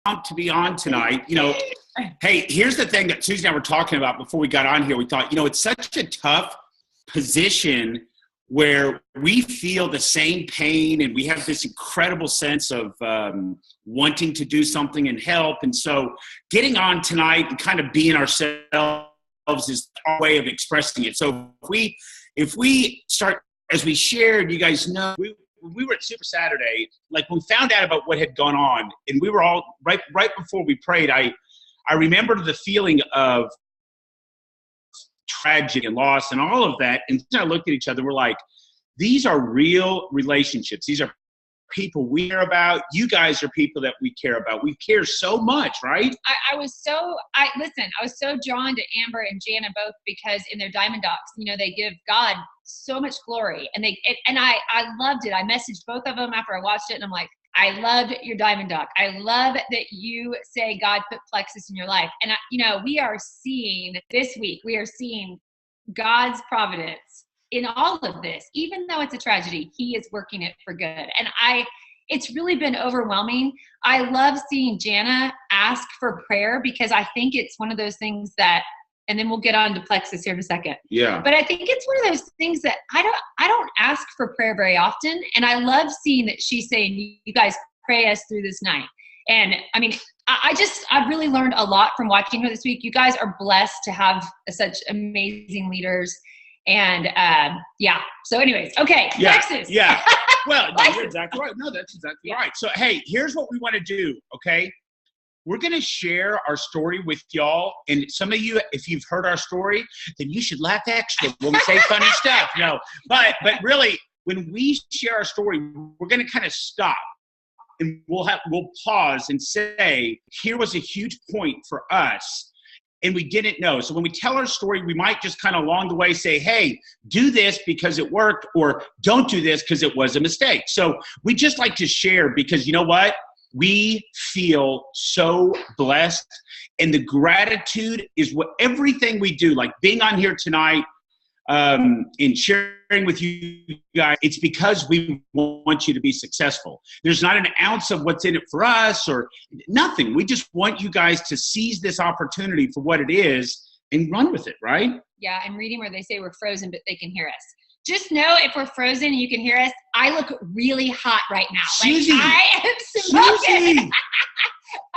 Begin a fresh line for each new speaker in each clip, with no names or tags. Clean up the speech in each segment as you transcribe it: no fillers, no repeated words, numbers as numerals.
pumped to be on tonight. Hey, here's the thing that Susie and I were talking about before we got on here. We thought, it's such a tough position where we feel the same pain and we have this incredible sense of wanting to do something and help. And so getting on tonight and kind of being ourselves is our way of expressing it. So if we start, as we shared, you guys know, we were at Super Saturday, like when we found out about what had gone on, and we were all, right before we prayed, I remembered the feeling of tragedy and loss and all of that. And I looked at each other, we're like, these are real relationships. These are people we care about. You guys are people that we care about. We care so much, right?
I was so drawn to Amber and Jana both because in their Diamond Docs, they give God so much glory, and I loved it. I messaged both of them after I watched it, and I'm like, I loved your Diamond Doc. I love that you say God put Plexus in your life. And we are seeing this week, God's providence in all of this. Even though it's a tragedy, he is working it for good. And it's really been overwhelming. I love seeing Jana ask for prayer because I think it's one of those things that, and then we'll get on to Plexus here in a second.
Yeah.
But I think it's one of those things that I don't ask for prayer very often. And I love seeing that she's saying, you guys pray us through this night. And I mean, I've really learned a lot from watching her this week. You guys are blessed to have such amazing leaders. And so anyways, okay,
yeah,
Plexus.
Yeah. Well, no, you're exactly right. No, that's exactly right. So, hey, here's what we want to do, okay? We're going to share our story with y'all. And some of you, if you've heard our story, then you should laugh extra when we say funny stuff. No, but really, when we share our story, we're going to kind of stop. And we'll pause and say, here was a huge point for us. And we didn't know. So when we tell our story, we might just kind of along the way say, hey, do this because it worked, or don't do this because it was a mistake. So we just like to share because you know what? We feel so blessed. And the gratitude is what everything we do, like being on here tonight, and sharing with you guys, it's because we want you to be successful. There's not an ounce of what's in it for us or nothing. We just want you guys to seize this opportunity for what it is and run with it, right?
Yeah, I'm reading where they say we're frozen, but they can hear us. Just know if we're frozen and you can hear us, I look really hot right now.
Susie,
like I am smoking.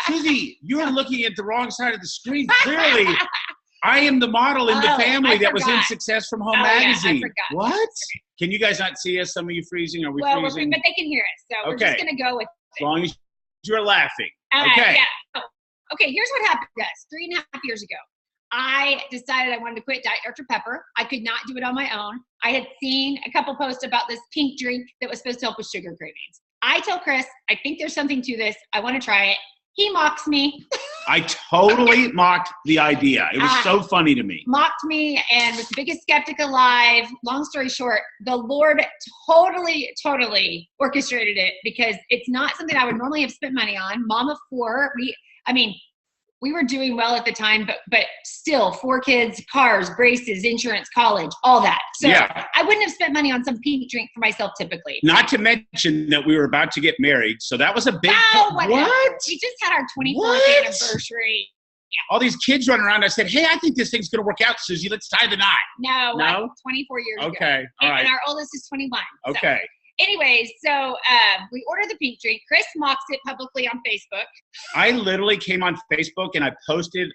Susie, you are looking at the wrong side of the screen. Clearly, I am the model in the family that was in Success from Home magazine.
Yeah, I forgot.
What?
Okay.
Can you guys not see us? Some of you freezing? Are we freezing?
But they can hear us, so we're just going to go with it.
As long as you're laughing. Okay.
Yeah. Okay, here's what happened to us 3.5 years ago. I decided I wanted to quit Diet Dr. Pepper. I could not do it on my own. I had seen a couple posts about this pink drink that was supposed to help with sugar cravings. I tell Chris, I think there's something to this. I want to try it. He mocks me.
I totally mocked the idea. It was so funny to me.
Mocked me and was the biggest skeptic alive. Long story short, the Lord totally orchestrated it because it's not something I would normally have spent money on. Mom of 4, we were doing well at the time, but still 4 kids, cars, braces, insurance, college, all that. So yeah. I wouldn't have spent money on some pink drink for myself typically.
Not to mention that we were about to get married. So that was a big
what? We just had our 24th anniversary. Yeah.
All these kids running around. I said, hey, I think this thing's going to work out, Susie. Let's tie the knot.
No? 24 years ago.
Okay. All right.
And our oldest is 21.
Okay.
So. Anyways, so we ordered the pink drink. Chris mocks it publicly on Facebook.
I literally came on Facebook and I posted,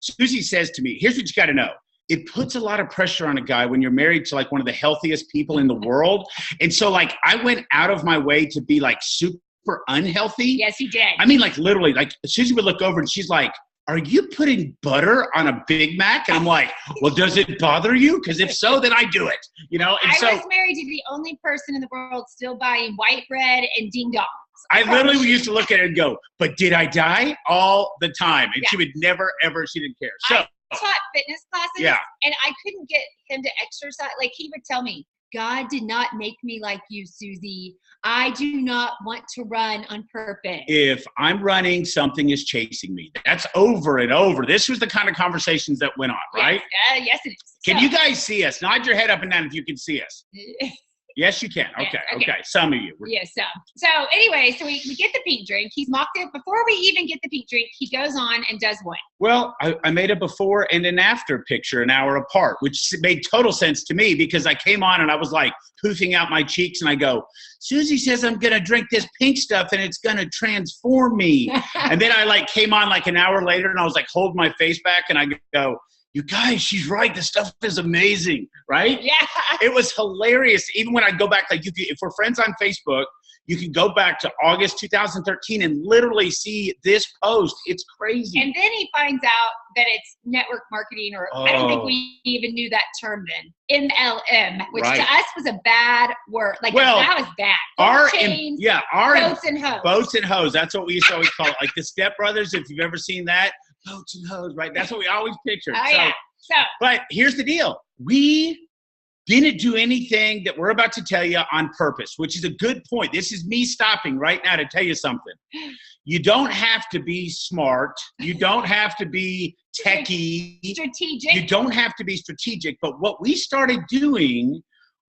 Susie says to me, here's what you got to know. It puts a lot of pressure on a guy when you're married to like one of the healthiest people in the world. And so like I went out of my way to be like super unhealthy.
Yes, he did.
I mean, like literally, like Susie would look over and she's like, are you putting butter on a Big Mac? And I'm like, well, does it bother you? Because if so, then I do it. And
I was married to the only person in the world still buying white bread and ding dongs.
I literally used to look at it and go, but did I die? All the time. And she would never, ever, she didn't care. So
I taught fitness classes and I couldn't get him to exercise. Like he would tell me, God did not make me like you, Susie. I do not want to run on purpose.
If I'm running, something is chasing me. That's over and over. This was the kind of conversations that went on, right?
Yes, it is.
Can you guys see us? Nod your head up and down if you can see us. Yes, you can.
Yes,
Okay. Some of you.
Yes. So anyway, so we get the pink drink. He's mocked it. Before we even get the pink drink, he goes on and does what?
Well, I made a before and an after picture an hour apart, which made total sense to me because I came on and I was like poofing out my cheeks and I go, Susie says I'm going to drink this pink stuff and it's going to transform me. And then I like came on like an hour later and I was like holding my face back and I go, you guys, she's right. This stuff is amazing, right?
Yeah.
It was hilarious. Even when I go back, like if we're friends on Facebook, you can go back to August 2013 and literally see this post. It's crazy.
And then he finds out that it's network marketing, or I don't think we even knew that term then. MLM, which to us was a bad word. Like that was bad. Boats and hoes.
Boats and hoes. That's what we used to always call it. Like the Step Brothers, if you've ever seen that. Boats and hoes, right? That's what we always pictured. But here's the deal. We didn't do anything that we're about to tell you on purpose, which is a good point. This is me stopping right now to tell you something. You don't have to be smart. You don't have to be techie.
Strategic.
You don't have to be strategic. But what we started doing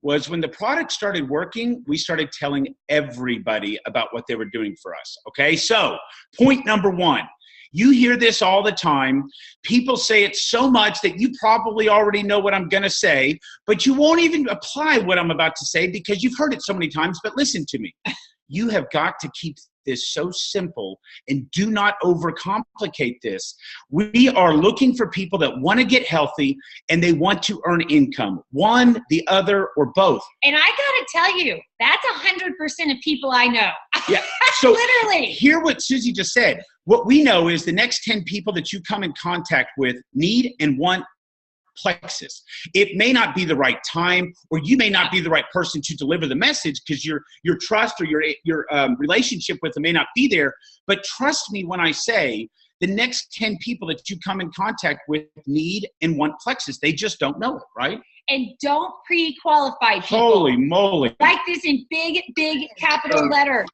was when the product started working, we started telling everybody about what they were doing for us. Okay, so point number one. You hear this all the time. People say it so much that you probably already know what I'm going to say, but you won't even apply what I'm about to say because you've heard it so many times. But listen to me. You have got to keep this so simple and do not overcomplicate this. We are looking for people that want to get healthy and they want to earn income. One, the other, or both.
And I got to tell you, that's 100% of people I know.
Yeah. So
literally.
Hear what Susie just said. What we know is the next 10 people that you come in contact with need and want Plexus. It may not be the right time, or you may not be the right person to deliver the message because your trust or your relationship with them may not be there. But trust me when I say the next 10 people that you come in contact with need and want Plexus. They just don't know it, right?
And don't pre-qualify people.
Holy moly.
Write this in big, big capital letter.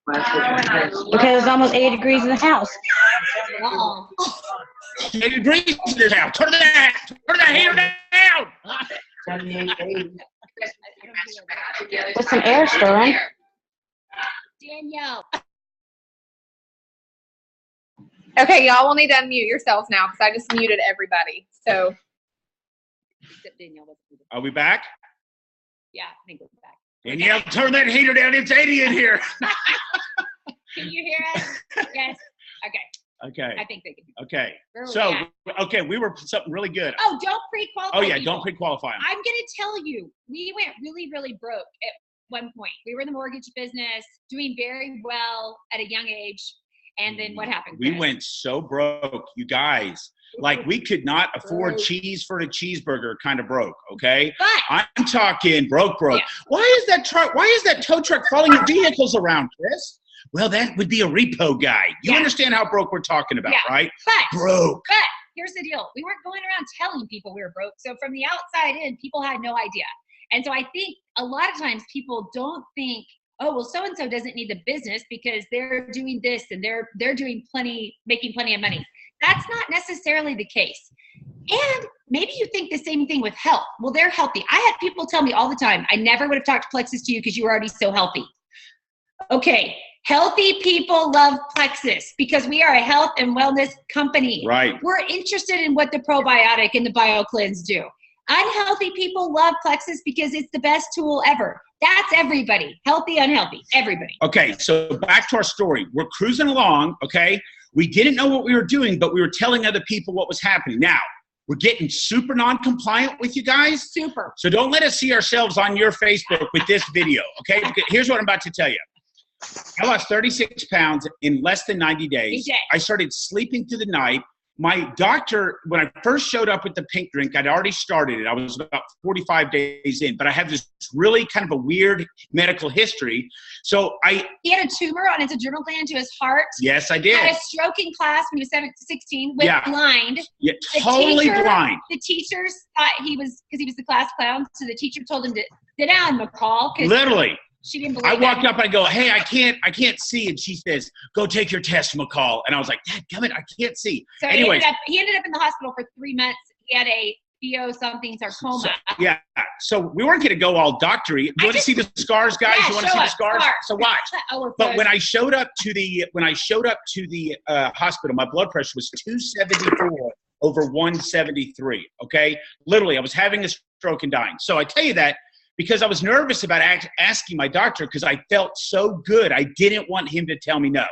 Because it's almost 80 degrees in the house.
Uh-oh.
80 degrees in this house. Turn the heater down.
With some air stirring.
Danielle.
Okay, y'all will need to unmute yourselves now because I just muted everybody. So.
Are we back?
Yeah, I think we're back.
Danielle, turn that heater down. It's 80 in here.
Can you hear us? Yes. Okay. I think they can.
Okay. So, we were something really good.
Oh, don't pre-qualify.
Oh, yeah,
people.
don't pre-qualify them.
I'm going to tell you, we went really, really broke at one point. We were in the mortgage business, doing very well at a young age. And then what happened?
We went so broke, you guys. Like we could not afford cheese for a cheeseburger, kind of broke, okay?
But
I'm talking broke. Yeah. Why is that tow truck following your vehicles around, Chris? Well, that would be a repo guy. You understand how broke we're talking about, right?
But
broke.
But here's the deal. We weren't going around telling people we were broke. So from the outside in, people had no idea. And so I think a lot of times people don't think, oh, well, so-and-so doesn't need the business because they're doing this and they're doing making plenty of money. That's not necessarily the case. And maybe you think the same thing with health. Well, they're healthy. I had people tell me all the time, I never would have talked Plexus to you because you were already so healthy. Okay, healthy people love Plexus because we are a health and wellness company.
Right.
We're interested in what the probiotic and the BioCleanse do. Unhealthy people love Plexus because it's the best tool ever. That's everybody. Healthy, unhealthy, everybody.
Okay, so back to our story. We're cruising along, okay? We didn't know what we were doing, but we were telling other people what was happening. Now, we're getting super non-compliant with you guys.
Super.
So don't let us see ourselves on your Facebook with this video, okay? Here's what I'm about to tell you. I lost 36 pounds in less than 90 days. I started sleeping through the night. My doctor, when I first showed up with the pink drink, I'd already started it. I was about 45 days in, but I have this really kind of a weird medical history. So
He had a tumor on his adrenal gland to his heart.
Yes, I did.
Had a stroke in class when he was 16, went blind.
Yeah, totally blind.
The teachers thought he was, because he was the class clown, so the teacher told him to sit down, McColl.
Literally.
She didn't believe
I walked up and I go, hey, I can't see. And she says, go take your test, McColl. And I was like, dadgummit, I can't see.
So
anyway,
he ended up in the hospital for 3 months. He had a something sarcoma.
Yeah. So we weren't going to go all doctory. You want to see the scars, guys?
Yeah,
you want to see the scars? So watch. But when I showed up to the hospital, my blood pressure was 274 over 173. Okay, literally, I was having a stroke and dying. So I tell you that because I was nervous about asking my doctor because I felt so good. I didn't want him to tell me no.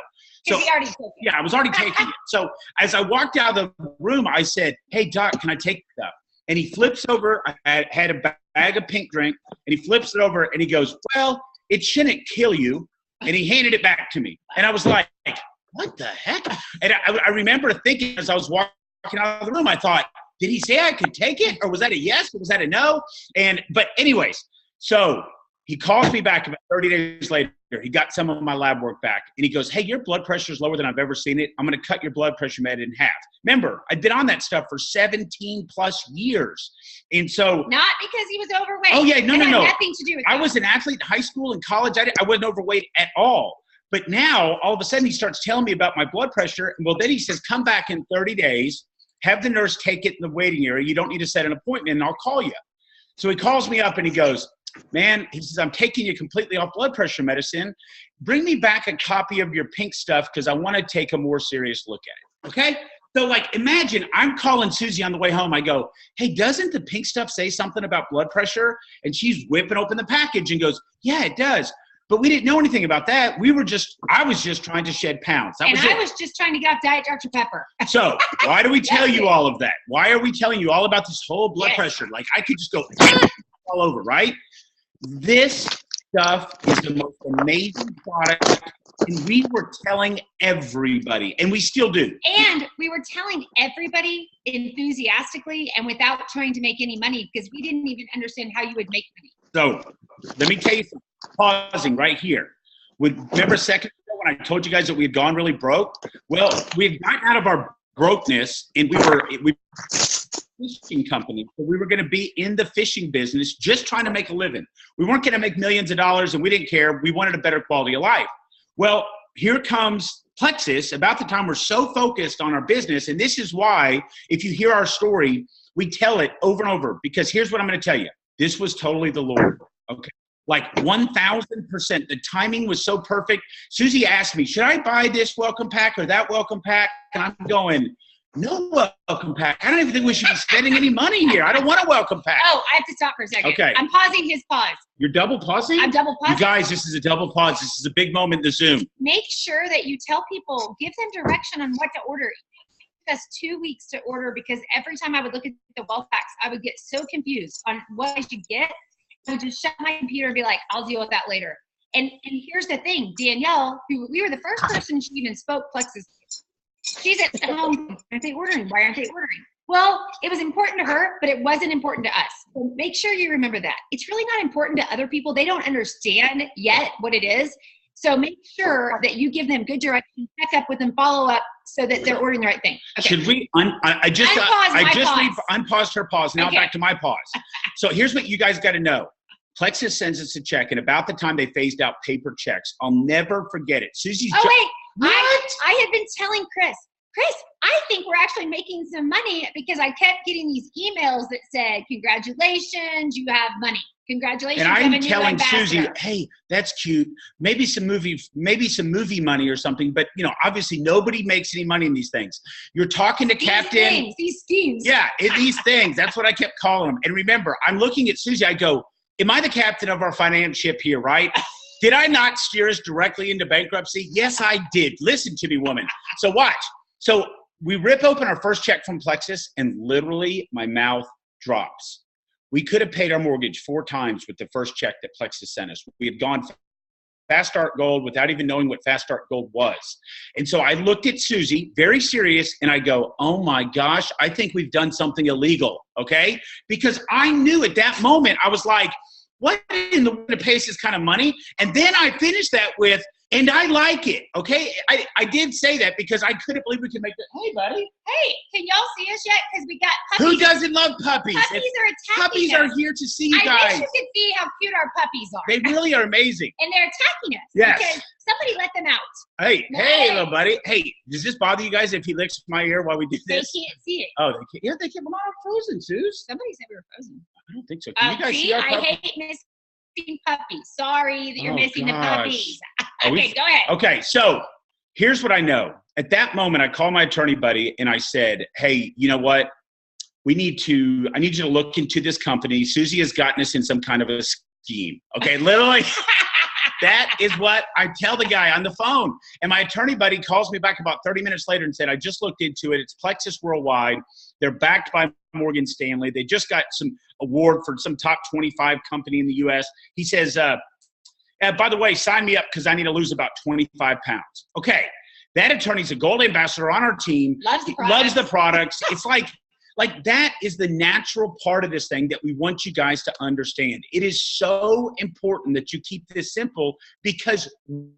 So,
he already took it.
Yeah, I was already taking it. So as I walked out of the room, I said, "Hey, doc, can I take stuff?" And he flips over. I had a bag of pink drink, and he flips it over, and he goes, "Well, it shouldn't kill you." And he handed it back to me. And I was like, what the heck? And I remember thinking as I was walking out of the room, I thought, did he say I could take it? Or was that a yes? Or was that a no? But anyways, so he calls me back about 30 days later. He got some of my lab work back. And he goes, "Hey, your blood pressure is lower than I've ever seen it. I'm going to cut your blood pressure med in half." Remember, I'd been on that stuff for 17 plus years. And so.
Not because he was overweight.
Oh, yeah. No.
It had nothing to do with
I was an athlete in high school and college. I wasn't overweight at all. But now, all of a sudden, he starts telling me about my blood pressure. Well, then he says, "Come back in 30 days. Have the nurse take it in the waiting area. You don't need to set an appointment, and I'll call you." So he calls me up, and he goes, "Man," he says, "I'm taking you completely off blood pressure medicine. Bring me back a copy of your pink stuff because I want to take a more serious look at it." Okay? So, like, imagine I'm calling Susie on the way home. I go, "Hey, doesn't the pink stuff say something about blood pressure?" And she's whipping open the package and goes, "Yeah, it does. But we didn't know anything about that. I was just trying to shed pounds."
I was just trying to get off Diet Dr. Pepper.
So why do we tell you all of that? Why are we telling you all about this whole blood pressure? Like, I could just go all over, right? This stuff is the most amazing product, and we were telling everybody, and we still do.
And we were telling everybody enthusiastically and without trying to make any money because we didn't even understand how you would make money.
So let me tell you something. Pausing right here. Remember a second ago when I told you guys that we had gone really broke? Well, we had gotten out of our brokenness, and we were fishing company. So we were going to be in the fishing business, just trying to make a living. We weren't going to make millions of dollars, and we didn't care. We wanted a better quality of life. Well, here comes Plexus. About the time we're so focused on our business, and this is why, if you hear our story, we tell it over and over, because here's what I'm going to tell you. This was totally the Lord. Okay. Like 1,000%. The timing was so perfect. Susie asked me, "Should I buy this welcome pack or that welcome pack?" And I'm going, "No welcome pack. I don't even think we should be spending any money here. I don't want a welcome pack."
Oh, I have to stop for a second.
Okay.
I'm pausing his pause.
You're double pausing?
I'm double pausing.
You guys, this is a double pause. This is a big moment in the Zoom.
Make sure that you tell people, give them direction on what to order. It took us 2 weeks to order because every time I would look at the well packs, I would get so confused on what I should get. I would just shut my computer and be like, "I'll deal with that later." And here's the thing, Danielle, who we were the first person she even spoke Plexus. She's at home. Why aren't they ordering? Why aren't they ordering? Well, it was important to her, but it wasn't important to us. So make sure you remember that. It's really not important to other people. They don't understand yet what it is. So make sure that you give them good direction, check up with them, follow up so that they're ordering the right thing. Okay.
Should we? I just unpaused her pause. Now back to my pause. So here's what you guys got to know. Plexus sends us a check, and about the time they phased out paper checks, I'll never forget it. Susie's.
Oh wait,
what?
I had been telling Chris, I think we're actually making some money because I kept getting these emails that said, "Congratulations, you have money. Congratulations."
And I'm telling Susie, "Hey, that's cute. Maybe some movie money or something." But obviously nobody makes any money in these things. You're talking to Captain.
These schemes.
Yeah, these things. That's what I kept calling them. And remember, I'm looking at Susie. I go, "Am I the captain of our finance ship here, right? Did I not steer us directly into bankruptcy? Yes, I did. Listen to me, woman." So watch. So we rip open our first check from Plexus, and literally my mouth drops. We could have paid our mortgage 4 times with the first check that Plexus sent us. We had gone Fast Start Gold without even knowing what Fast Start Gold was. And so I looked at Susie, very serious, and I go, "Oh my gosh, I think we've done something illegal," okay? Because I knew at that moment, I was like, what in the world to pay us this kind of money? And then I finished that with, And I like it, okay? I did say that because I couldn't believe we could make that. Hey, buddy.
Hey, can y'all see us yet? Because we got puppies.
Who doesn't love puppies?
Puppies are attacking
Puppies
us.
are here to see you
I
guys.
wish you could see how cute our puppies are.
They really are amazing.
And they're attacking us.
Yes.
Because somebody let them out.
Hey,
Nice.
hey, little buddy. Hey, does this bother you guys if he licks my ear while we do
They
this?
can't see it.
Oh, they can't. Yeah, they can't. We're not frozen, Suze.
Somebody said we were frozen.
I don't think so. Can you guys
See,
see our
I
puppy?
hate missing puppies. Sorry that you're
Oh,
missing the
gosh.
puppies.
Are we-
Okay, go ahead.
Okay, so here's what I know. At that moment, I called my attorney buddy and I said, hey, you know what? I need you to look into this company. Susie has gotten us in some kind of a scheme. Okay, literally, that is what I tell the guy on the phone. And my attorney buddy calls me back about 30 minutes later and said, I just looked into it. It's Plexus Worldwide. They're backed by Morgan Stanley. They just got some award for some top 25 company in the U.S. He says, by the way, sign me up because I need to lose about 25 pounds. Okay, that attorney's a gold ambassador on our team.
Loves the
He
products.
loves the products. It's like that is the natural part of this thing that we want you guys to understand. It is so important that you keep this simple because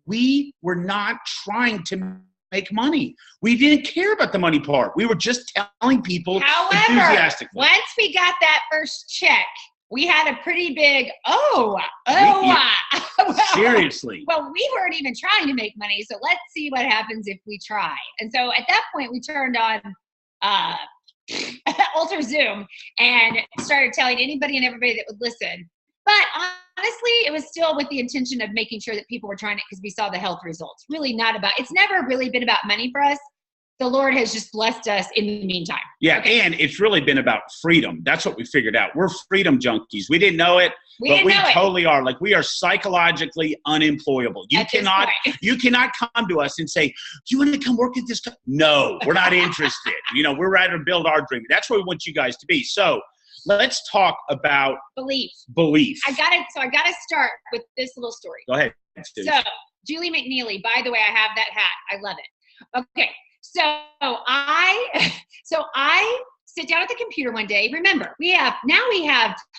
we were not trying to make money. We didn't care about the money part. We were just telling people
However,
enthusiastically.
once we got that first check, we had a pretty big,
Seriously.
Well, we weren't even trying to make money, so let's see what happens if we try. And so at that point, we turned on Ultra Zoom and started telling anybody and everybody that would listen. But honestly, it was still with the intention of making sure that people were trying it because we saw the health results. Really not about, it's never really been about money for us. The Lord has just blessed us in the meantime.
Yeah,
Okay.
and it's really been about freedom. That's what we figured out. We're freedom junkies. We didn't know it, but we totally are. Like, we are psychologically unemployable. You cannot come to us and say, do you want to come work at this company? No, we're not interested. We're ready to build our dream. That's where we want you guys to be. So let's talk about
Belief.
belief.
I gotta start with this little story.
Go ahead.
So Julie McNeely, by the way, I have that hat. I love it. Okay. So I sit down at the computer one day. Remember, we have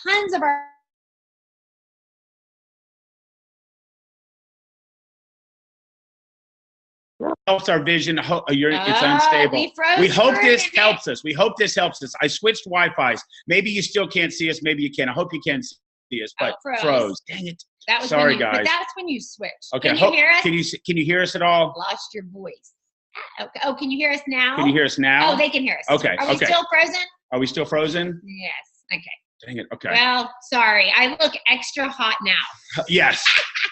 tons of our
helps our vision. It's unstable. We hope this helps us. I switched Wi-Fi's. Maybe you still can't see us. Maybe you can. I hope you can see us, but froze. Dang it.
That was
Sorry,
guys.
guys.
But that's when you switch.
Okay.
Can you hear us?
Can you hear us at all?
Lost your voice. Okay. Oh, can you hear us now?
Can you hear us now?
Oh, they can hear us.
Okay.
Are we still frozen?
Are we still frozen?
Yes. Okay.
Dang it. Okay.
Well, sorry. I look extra hot now.
Yes.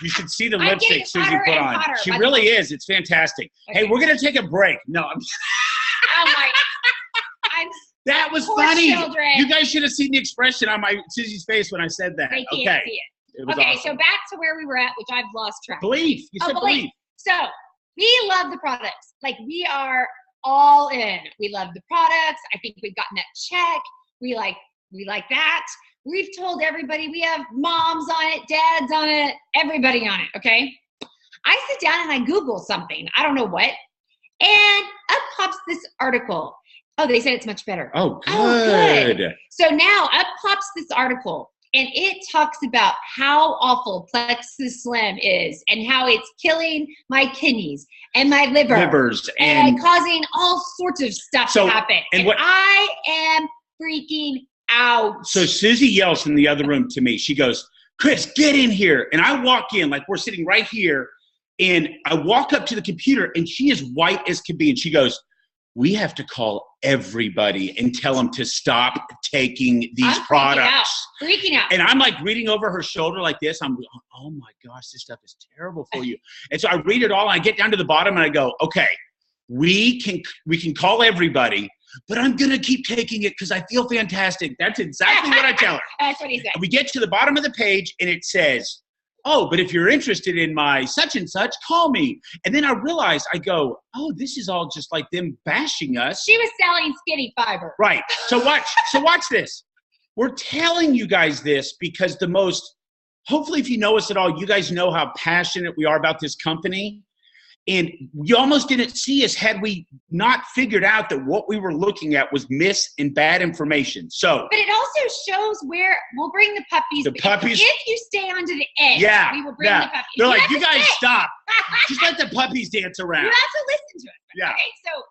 You should see the
I'm
lipstick
getting
Susie
hotter
put
and
on.
hotter,
She
by the
really
way.
is. It's fantastic.
Okay.
Hey, we're going to take a break. No,
Oh my.
that was
Poor
funny.
children.
You guys should have seen the expression on Susie's face when I said that.
They can't
Okay.
see it.
It was
Okay,
awesome.
so back to where we were at, which I've lost track.
Belief. You said
belief.
belief.
So we love the products. Like, we are all in. We love the products. I think we've gotten that check. We like that. We've told everybody. We have moms on it, dads on it, everybody on it. Okay. I sit down and I Google something. I don't know what. And up pops this article. Oh, they said it's much better.
Oh, good.
Oh, good. So now up pops this article. And it talks about how awful Plexus Slim is and how it's killing my kidneys and my livers and causing all sorts of stuff to happen. And I am freaking out.
So Susie yells from the other room to me. She goes, Chris, get in here. And I walk in, like we're sitting right here. And I walk up to the computer and she is white as can be. And she goes, we have to call everybody and tell them to stop taking these products.
Freaking out.
And I'm like reading over her shoulder like this. I'm going, oh my gosh, this stuff is terrible for you. And so I read it all and I get down to the bottom and I go, okay, we can call everybody, but I'm going to keep taking it because I feel fantastic. That's exactly what I tell her.
That's what he said.
We get to the bottom of the page and it says, oh, but if you're interested in my such and such, call me. And then I realized, I go, oh, this is all just like them bashing us.
She was selling skinny fiber.
Right. So watch this. We're telling you guys this because hopefully if you know us at all, you guys know how passionate we are about this company. And you almost didn't see us had we not figured out that what we were looking at was and bad information. So,
but it also shows where we'll bring the puppies.
The puppies.
If you stay onto the edge, we will bring the puppies.
They're like, you guys stop. Just let the puppies dance around.
You have to listen to us.
Yeah.
Okay, so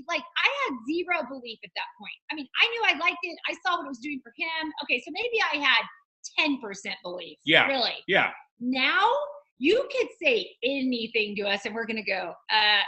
like I had zero belief at that point. I mean, I knew I liked it. I saw what it was doing for him. Okay, so maybe I had 10% belief.
Yeah.
Really.
Yeah.
Now you could say anything to us and we're going to go,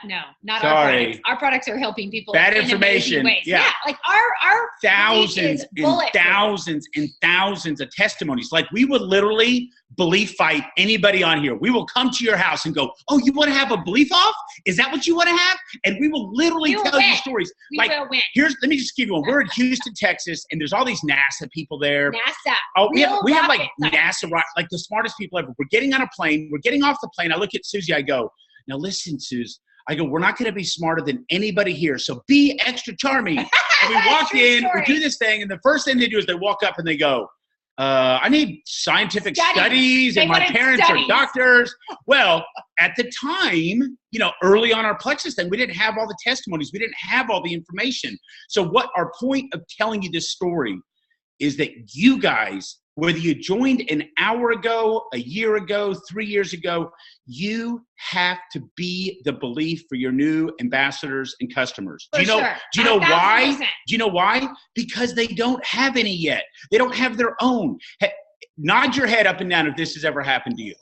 no, not
Sorry.
our products. Our products are helping people.
Bad
in
information.
amazing ways.
Yeah.
Like our
thousands and
bulletproof.
thousands and thousands of testimonies. Like we would literally belief fight anybody on here. We will come to your house and go, oh, you want to have a belief off? Is that what you want to have? And we will literally tell you stories.
We
like,
will win.
Let me just give you one. We're in Houston, Texas, and there's all these NASA people there.
NASA.
Oh, we have like
science.
NASA, like the smartest people ever. We're getting on a plane. We're getting off the plane. I look at Susie. I go, now listen, Suze. I go, we're not going to be smarter than anybody here. So be extra charming. And we walk in, we do this thing, and the first thing they do is they walk up and they go, I need scientific studies and my parents are doctors. Well, at the time, early on our Plexus thing, we didn't have all the testimonies. We didn't have all the information. So what our point of telling you this story is that you guys, whether you joined an hour ago, a year ago, 3 years ago, you have to be the belief for your new ambassadors and customers. Do you know why? Do you know why? Because they don't have any yet. They don't have their own. Nod your head up and down if this has ever happened to you.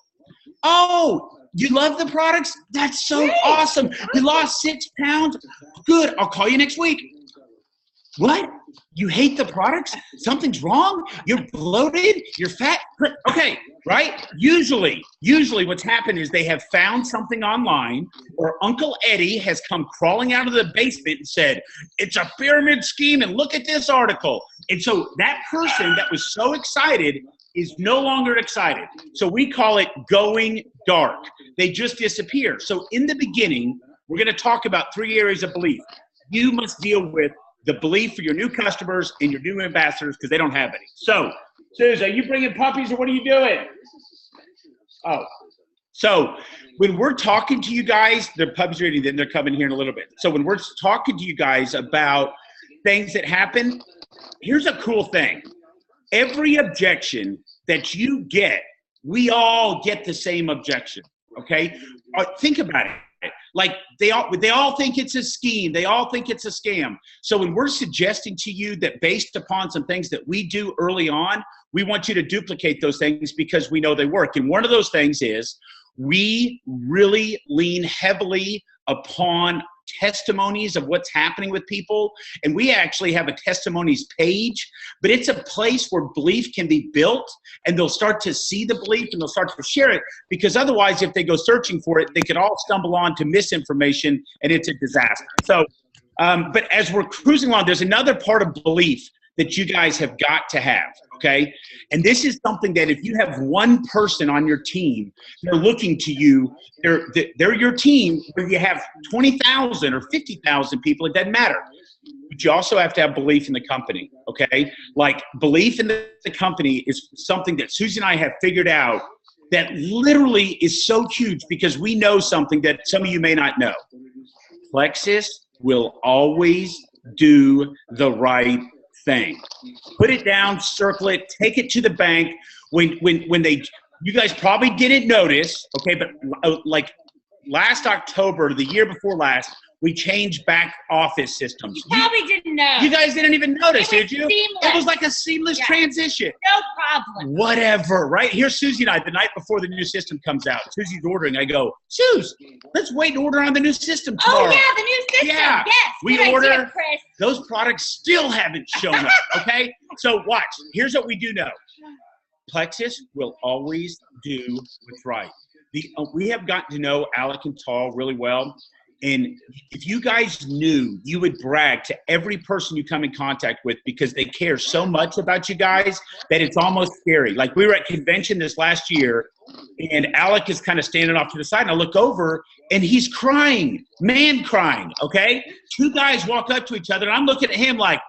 Oh, you love the products? That's so awesome. You lost 6 pounds? Good. I'll call you next week. What? You hate the products? Something's wrong? You're bloated? You're fat? Okay, right? Usually what's happened is they have found something online, or Uncle Eddie has come crawling out of the basement and said, it's a pyramid scheme and look at this article. And so that person that was so excited is no longer excited. So we call it going dark. They just disappear. So in the beginning, we're going to talk about 3 areas of belief. You must deal with the belief for your new customers and your new ambassadors because they don't have any. So, Suze, are you bringing puppies or what are you doing? Oh, so when we're talking to you guys, the puppies are ready, then they're coming here in a little bit. So when we're talking to you guys about things that happen, here's a cool thing. Every objection that you get, we all get the same objection, okay? Think about it. Like they all think it's a scheme. They all think it's a scam. So when we're suggesting to you that based upon some things that we do early on, we want you to duplicate those things because we know they work. And one of those things is we really lean heavily upon testimonies of what's happening with people. And we actually have a testimonies page, but it's a place where belief can be built and they'll start to see the belief and they'll start to share it, because otherwise if they go searching for it, they could all stumble on to misinformation and it's a disaster. So, but as we're cruising along, there's another part of belief that you guys have got to have, okay? And this is something that if you have one person on your team, they're looking to you, they're your team, whether you have 20,000 or 50,000 people, it doesn't matter. But you also have to have belief in the company, okay? Like belief in the company is something that Susie and I have figured out that literally is so huge because we know something that some of you may not know. Plexus will always do the right thing. Put it down, circle it, take it to the bank. When you guys probably didn't notice, okay, but like last October, the year before last, we changed back office systems.
You probably didn't know.
You guys didn't even notice, did you?
Seamless.
It was like a seamless transition.
No problem.
Whatever, right? Here's Susie and I, the night before the new system comes out. Susie's ordering. I go, Suze, let's wait and order on the new system tomorrow.
Oh, yeah, the new system.
Yeah.
Yes.
We order.
Idea, Chris.
Those products still haven't shown up, okay? So watch. Here's what we do know. Plexus will always do what's right. We have gotten to know Alec and Tall really well. And if you guys knew, you would brag to every person you come in contact with because they care so much about you guys that it's almost scary. Like we were at convention this last year and Alec is kind of standing off to the side and I look over and he's crying, man crying, okay? 2 guys walk up to each other and I'm looking at him like,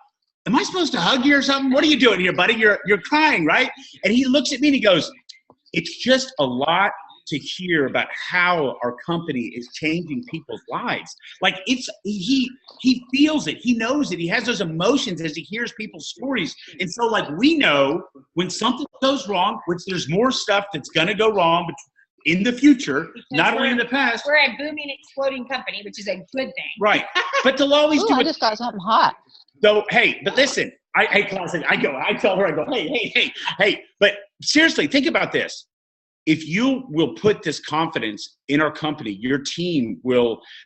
am I supposed to hug you or something? What are you doing here, buddy? You're crying, right? And he looks at me and he goes, it's just a lot to hear about how our company is changing people's lives. Like he feels it, he knows it, he has those emotions as he hears people's stories. And so like we know when something goes wrong, which there's more stuff that's gonna go wrong in the future, because not only in the past.
We're a booming, exploding company, which is a good thing.
Right. But they'll always do it.
I just got something hot.
So, hey, but listen, I tell her, hey, but seriously, think about this. If you will put this confidence in our company, your team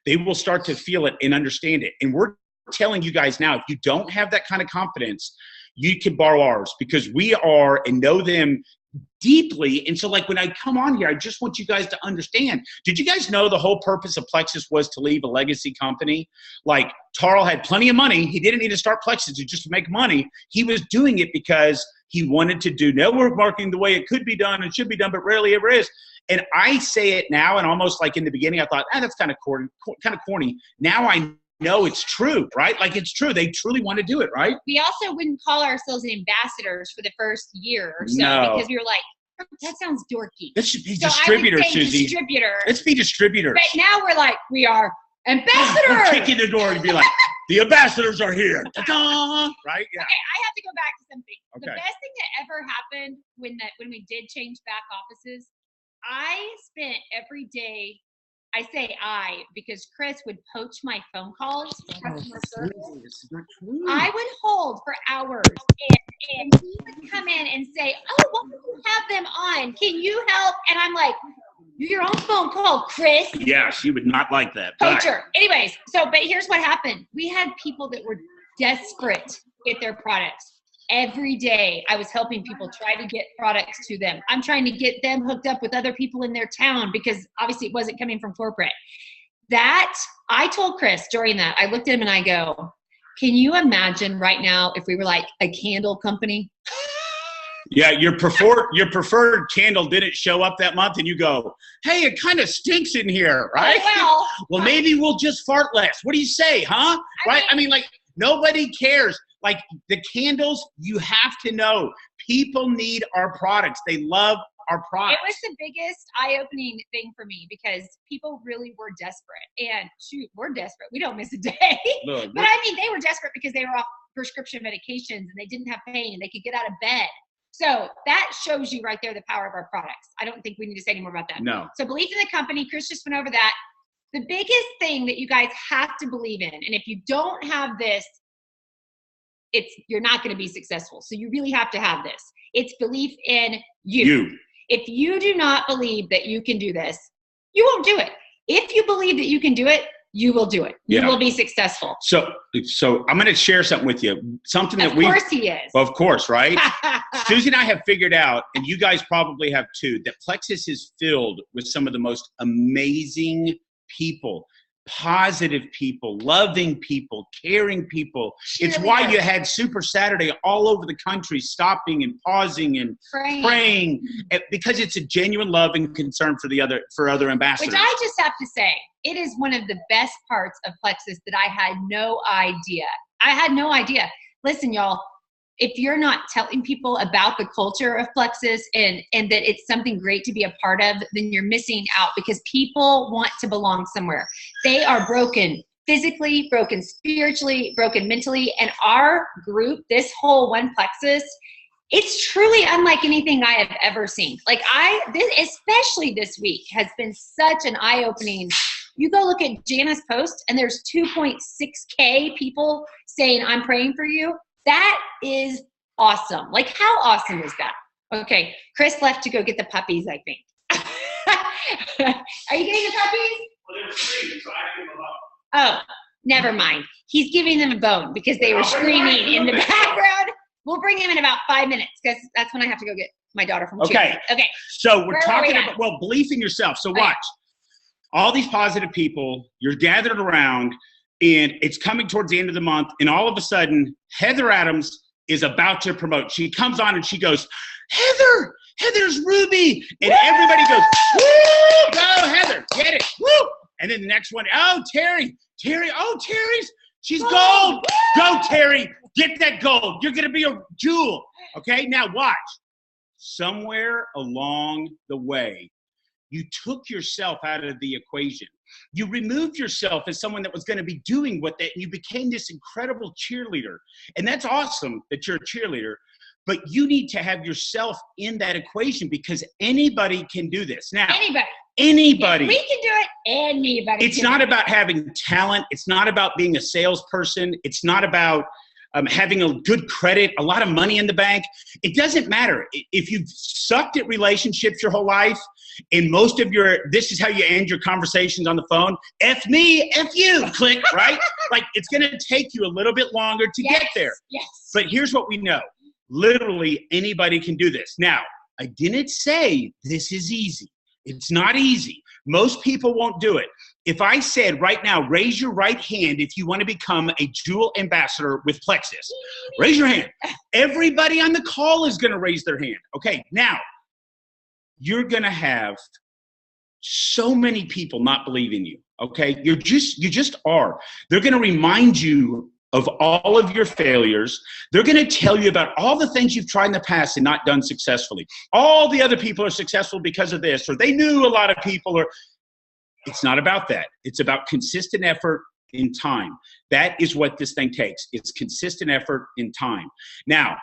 they will start to feel it and understand it. And we're telling you guys now, if you don't have that kind of confidence, you can borrow ours, because we are and know them deeply. And so like when I come on here, I just want you guys to understand, did you guys know the whole purpose of Plexus was to leave a legacy company? Like Tarl had plenty of money. He didn't need to start Plexus just to make money. He was doing it because he wanted to do network marketing the way it could be done and should be done, but rarely ever is. And I say it now, and almost like in the beginning, I thought, that's kind of corny. Now I know it's true, right? Like it's true. They truly want to do it, right?
We also wouldn't call ourselves ambassadors for the first year or so because we were like, that sounds dorky.
That should be distributor, Susie.
Distributor.
Let's be distributors.
But now we're like, we are ambassadors.
Kick in the door and be like, the ambassadors are here. Ta-da! Right? Yeah.
Okay, I have to go back to something.
Okay.
The best thing that ever happened when we did change back offices, I spent every day. I say I because Chris would poach my phone calls. Customer service. I would hold for hours, and he would come in and say, "Oh, why don't you have them on? Can you help?" And I'm like, "Do your own phone call, Chris."
Yeah, she would not like that.
Poacher. Anyways, but here's what happened. We had people that were desperate to get their products. Every day I was helping people try to get products to them. I'm trying to get them hooked up with other people in their town because obviously it wasn't coming from corporate. That I told Chris during that, I looked at him and I go, can you imagine right now if we were like a candle company?
Yeah, your preferred candle didn't show up that month and you go, hey, it kind of stinks in here, right? Well, maybe we'll just fart less. What do you say, huh? I mean, like nobody cares. Like the candles, you have to know people need our products. They love our products.
It was the biggest eye-opening thing for me because people really were desperate. And shoot, we're desperate. We don't miss a day. Look, but I mean, they were desperate because they were off prescription medications and they didn't have pain and they could get out of bed. So that shows you right there the power of our products. I don't think we need to say any more about that.
No.
So belief in the company, Chris just went over that. The biggest thing that you guys have to believe in, and if you don't have this, you're not going to be successful. So you really have to have this. It's belief in you. If you do not believe that you can do this, you won't do it. If you believe that you can do it, you will do it. You will be successful.
So I'm going to share something with you. Something that
Of course he is.
Of course, right? Susie and I have figured out, and you guys probably have too, that Plexus is filled with some of the most amazing people. Positive people, loving people, caring people. It's why you had Super Saturday all over the country, stopping and pausing and praying because it's a genuine love and concern for other ambassadors.
Which I just have to say, it is one of the best parts of Plexus that I had no idea. I had no idea. Listen, y'all, if you're not telling people about the culture of Plexus and that it's something great to be a part of, then you're missing out because people want to belong somewhere. They are broken physically, broken spiritually, broken mentally. And our group, this whole One Plexus, it's truly unlike anything I have ever seen. Like especially this week has been such an eye-opening. You go look at Jana's post and there's 2.6K people saying, I'm praying for you. That is awesome. Like, how awesome is that? Okay, Chris left to go get the puppies, I think. Are you getting the puppies?
Well, they're screaming, so I give them up.
Oh, never mind. He's giving them a bone because they were screaming in the background. We'll bring him in about 5 minutes because that's when I have to go get my daughter from cheer. Okay.
So we're talking about, belief in yourself. So watch. All these positive people, you're gathered around, and it's coming towards the end of the month, and all of a sudden, Heather Adams is about to promote. She comes on and she goes, Heather's Ruby. And everybody goes, woo, go Heather, get it, woo. And then the next one, oh, Terry's, she's gold. Go, Terry, get that gold. You're going to be a jewel. Okay, now watch. Somewhere along the way, You took yourself out of the equation. You removed yourself as someone that was going to be doing what that, and you became this incredible cheerleader. And that's awesome that you're a cheerleader, but you need to have yourself in that equation because anybody can do this. Now, anybody.
We can do it. Anybody.
It's not about having talent. It's not about being a salesperson. It's not about having a good credit, a lot of money in the bank. It doesn't matter. If you've sucked at relationships your whole life, and most of this is how you end your conversations on the phone, F me, F you, click, right? Like, it's going to take you a little bit longer to get there.
Yes.
But here's what we know. Literally anybody can do this. Now, I didn't say this is easy. It's not easy. Most people won't do it. If I said right now, raise your right hand if you want to become a Jewel ambassador with Plexus. Raise your hand. Everybody on the call is going to raise their hand. Okay, now, you're going to have so many people not believe in you, okay? You just are. They're going to remind you of all of your failures. They're going to tell you about all the things you've tried in the past and not done successfully. All the other people are successful because of this, or they knew a lot of people, or it's not about that. It's about consistent effort in time. That is what this thing takes. It's consistent effort in time. Now,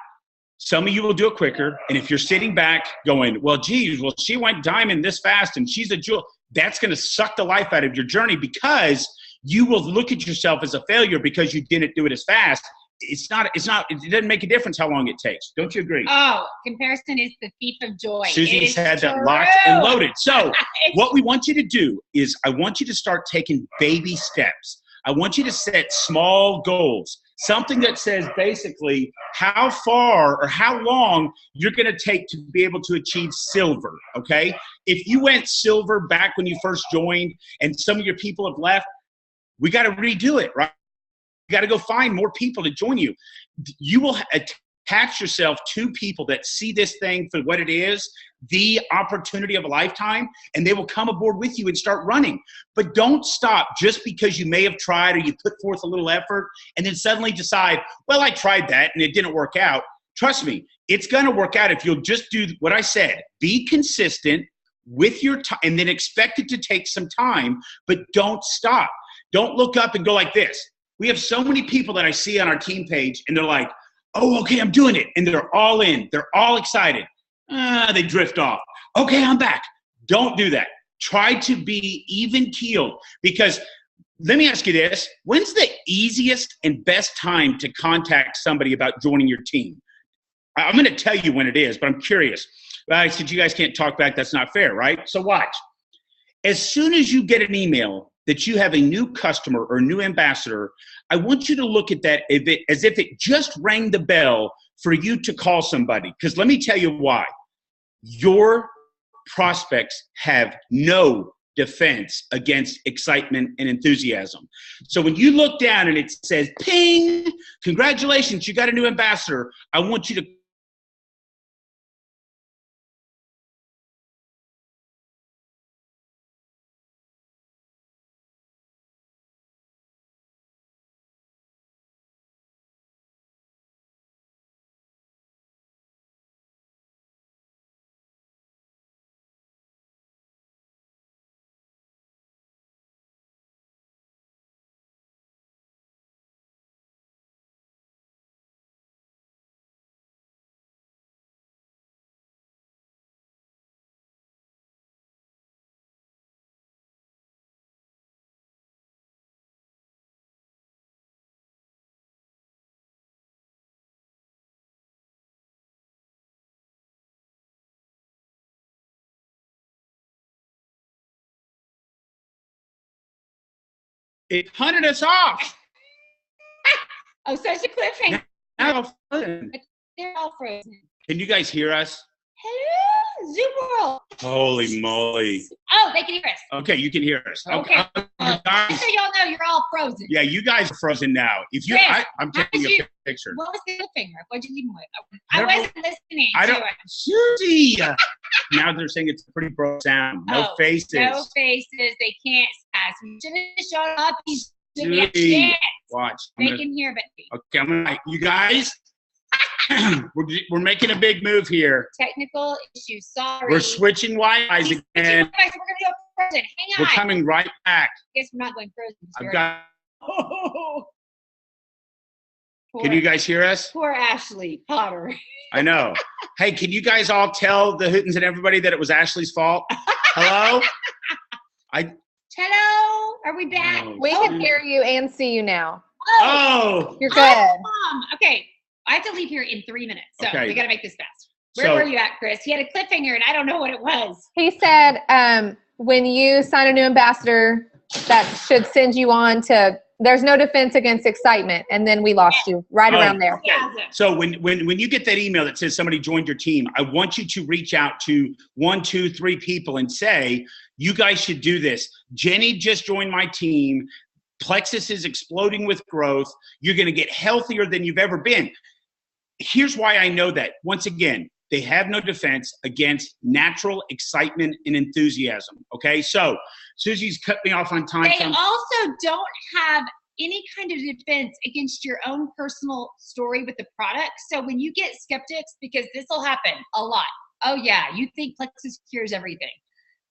some of you will do it quicker, and if you're sitting back going, well, geez, well, she went diamond this fast and she's a jewel, that's going to suck the life out of your journey because you will look at yourself as a failure because you didn't do it as fast. It doesn't make a difference how long it takes. Don't you agree?
Oh, comparison is the thief of joy.
Susie's had that locked and loaded. So what we want you to do is I want you to start taking baby steps. I want you to set small goals, something that says basically how far or how long you're going to take to be able to achieve silver, okay? If you went silver back when you first joined and some of your people have left, we got to redo it, right? You got to go find more people to join you. You will attach yourself to people that see this thing for what it is, the opportunity of a lifetime, and they will come aboard with you and start running. But don't stop just because you may have tried or you put forth a little effort and then suddenly decide, well, I tried that and it didn't work out. Trust me, it's going to work out if you'll just do what I said. Be consistent with your time and then expect it to take some time, but don't stop. Don't look up and go like this. We have so many people that I see on our team page and they're like, oh, okay, I'm doing it. And they're all in. They're all excited. They drift off. Okay, I'm back. Don't do that. Try to be even keeled because let me ask you this. When's the easiest and best time to contact somebody about joining your team? I'm going to tell you when it is, but I'm curious. I said, you guys can't talk back. That's not fair, right? So watch. As soon as you get an email that you have a new customer or new ambassador, I want you to look at that as if it just rang the bell for you to call somebody. Because let me tell you why. Your prospects have no defense against excitement and enthusiasm. So when you look down and it says, ping, congratulations, you got a new ambassador, I want you to it hunted us off.
Oh, such a cliffhanger.
Now, frozen.
They're all frozen.
Can you guys hear us?
Hello, Zoom World.
Holy moly.
Oh, they can hear us.
Okay, you can hear us.
Okay. Just so y'all know, you're all frozen.
Yeah, you guys are frozen now. If you,
Chris,
I'm taking a picture.
What was the cliffhanger? What'd you leave with? I wasn't listening to it.
Susie. Now they're saying it's a pretty broke sound. No faces.
No faces. They can't sass. We should have shut up.
Susie, watch.
They can hear, but
okay, you guys, We're making a big move here.
Technical issues. Sorry.
We're switching Wi-Fi's again.
We're going to go frozen. Hang on.
We're coming right back.
I guess we're not going frozen.
I've got. Can you guys hear us?
Poor Ashley Potter.
I know. Hey, can you guys all tell the Hootens and everybody that it was Ashley's fault? Hello?
Hello? Are we back?
We can hear you and see you now.
Oh!
You're good.
Mom. Okay. I have to leave here in 3 minutes, so
Okay.
we got to make this fast. Where were you at, Chris? He had a cliffhanger, and I don't know what it was.
He said when you sign a new ambassador, that should send you on to there's no defense against excitement, and then we lost you around there.
Okay. So when you get that email that says somebody joined your team, I want you to reach out to 1, 2, 3 people and say, you guys should do this. Jenny just joined my team. Plexus is exploding with growth. You're going to get healthier than you've ever been. Here's why I know that. Once again, they have no defense against natural excitement and enthusiasm. Okay, so Susie's cut me off on time.
They also don't have any kind of defense against your own personal story with the product. So when you get skeptics, because this will happen a lot. Oh yeah, you think Plexus cures everything.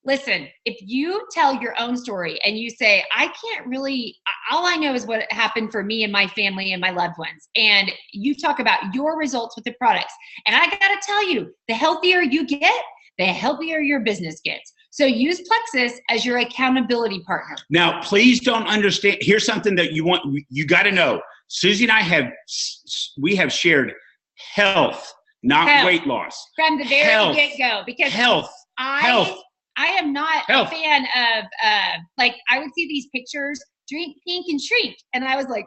Listen, if you tell your own story and you say, I can't really, all I know is what happened for me and my family and my loved ones. And you talk about your results with the products. And I got to tell you, the healthier you get, the healthier your business gets. So use Plexus as your accountability partner.
Now, please don't understand. Here's something that you got to know. Susie and I we have shared health, not weight loss.
From the very get-go. Because I am not a fan of, like, I would see these pictures, drink pink and shrink. And I was like,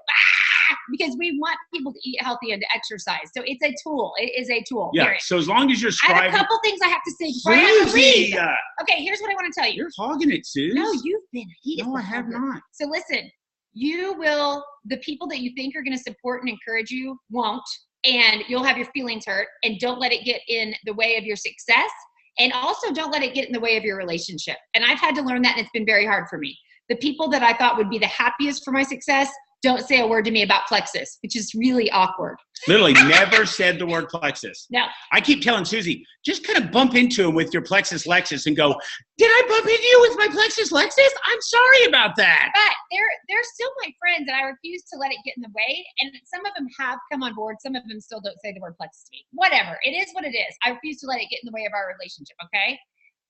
because we want people to eat healthy and to exercise. So it's a tool. It is a tool.
Yeah. So as long as you're striving.
I have a couple things I have to say before I have to leave.
Susie!
Okay, here's what I want to tell you.
You're hogging it, Suze.
No, you've been.
No, I have not.
So listen, the people that you think are going to support and encourage you won't. And you'll have your feelings hurt. And don't let it get in the way of your success. And also don't let it get in the way of your relationship. And I've had to learn that, and it's been very hard for me. The people that I thought would be the happiest for my success don't say a word to me about Plexus, which is really awkward.
Literally never said the word Plexus.
No.
I keep telling Susie, just kind of bump into him with your Plexus Lexus and go, did I bump into you with my Plexus Lexus? I'm sorry about that.
But they're still my friends, and I refuse to let it get in the way. And some of them have come on board. Some of them still don't say the word Plexus to me. Whatever. It is what it is. I refuse to let it get in the way of our relationship, okay?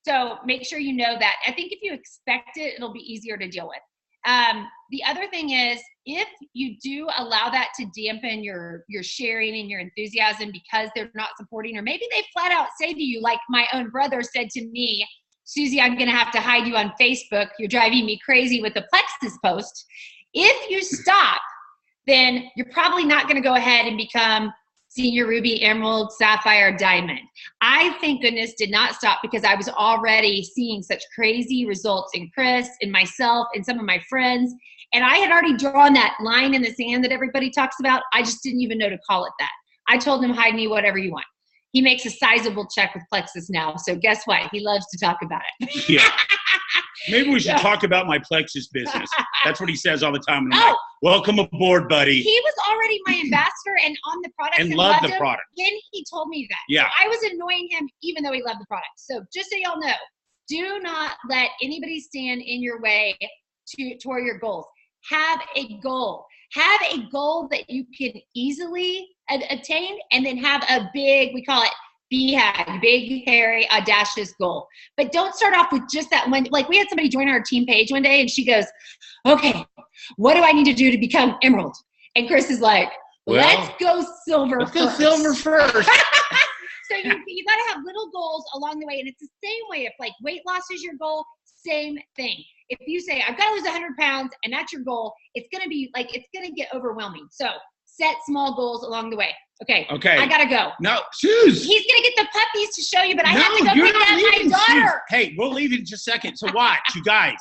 So make sure you know that. I think if you expect it, it'll be easier to deal with. The other thing is, if you do allow that to dampen your sharing and your enthusiasm because they're not supporting, or maybe they flat out say to you, like my own brother said to me, Susie, I'm going to have to hide you on Facebook. You're driving me crazy with the Plexus post. If you stop, then you're probably not going to go ahead and become Senior Ruby, Emerald, Sapphire, Diamond. I, thank goodness, did not stop because I was already seeing such crazy results in Chris, in myself, in some of my friends. And I had already drawn that line in the sand that everybody talks about. I just didn't even know to call it that. I told him, hide me whatever you want. He makes a sizable check with Plexus now. So guess what? He loves to talk about it.
Yeah. Maybe we should talk about my Plexus business. That's what he says all the time. And I'm like, welcome aboard, buddy.
He was already my ambassador and on the product
and loved the product
when he told me that.
Yeah.
So I was annoying him even though he loved the product. So just so y'all know, do not let anybody stand in your way toward your goals. Have a goal. Have a goal that you can easily attain, and then have a big, we call it BHAG, big, hairy, audacious goal. But don't start off with just that one. Like, we had somebody join our team page one day, and she goes, okay, what do I need to do to become Emerald? And Chris is like, let's go silver first.
Let's go silver first.
So you got to have little goals along the way. And it's the same way. If like weight loss is your goal, same thing. If you say, I've got to lose 100 pounds and that's your goal, it's going to be like, it's going to get overwhelming. So set small goals along the way. Okay. I got to go.
No, Suze.
He's going to get the puppies to show you, but I have to go pick up my daughter.
Hey, we'll leave in just a second. So watch, you guys.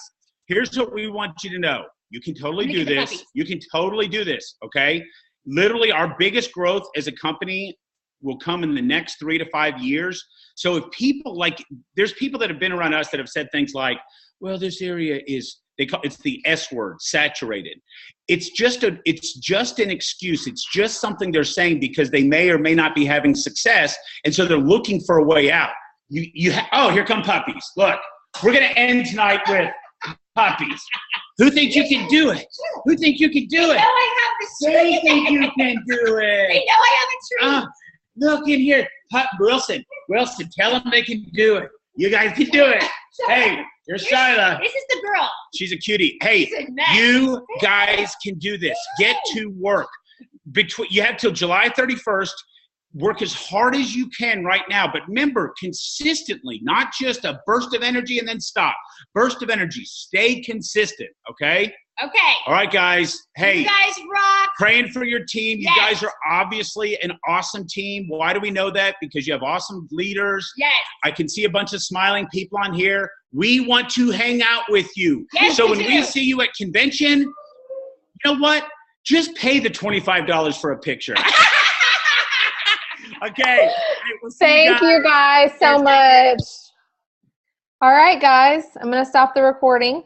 Here's what we want you to know. You can totally do this. You can totally do this. Okay. Literally, our biggest growth as a company will come in the next 3 to 5 years. So if people there's people that have been around us that have said things like, well, this area is It's the S word, saturated. It's just an excuse. It's just something they're saying because they may or may not be having success, and so they're looking for a way out. Oh, here come puppies. Look, we're gonna end tonight with puppies. Who thinks you can do it? Who think you can do it?
They know I have the
They
tree.
think you can do it.
They know I have a tree.
Look in here, Wilson, tell them they can do it. You guys can do it. Hey, here's Shyla.
This is the girl.
She's a cutie. Hey,
She's a mess.
you guys can do this. Get to work. You have till July 31st. Work as hard as you can right now. But remember, consistently, not just a burst of energy and then stop. Burst of energy. Stay consistent, okay?
Okay.
All right, guys. Hey.
You guys rock.
Praying for your team. You
Yes.
guys are obviously an awesome team. Why do we know that? Because you have awesome leaders.
Yes.
I can see a bunch of smiling people on here. We want to hang out with you.
Yes,
So
we
when
do.
we see you at convention, you know what? Just pay the $25 for a picture. Okay. Hey, we'll see
Thank you guys so much. All right, guys. I'm going to stop the recording.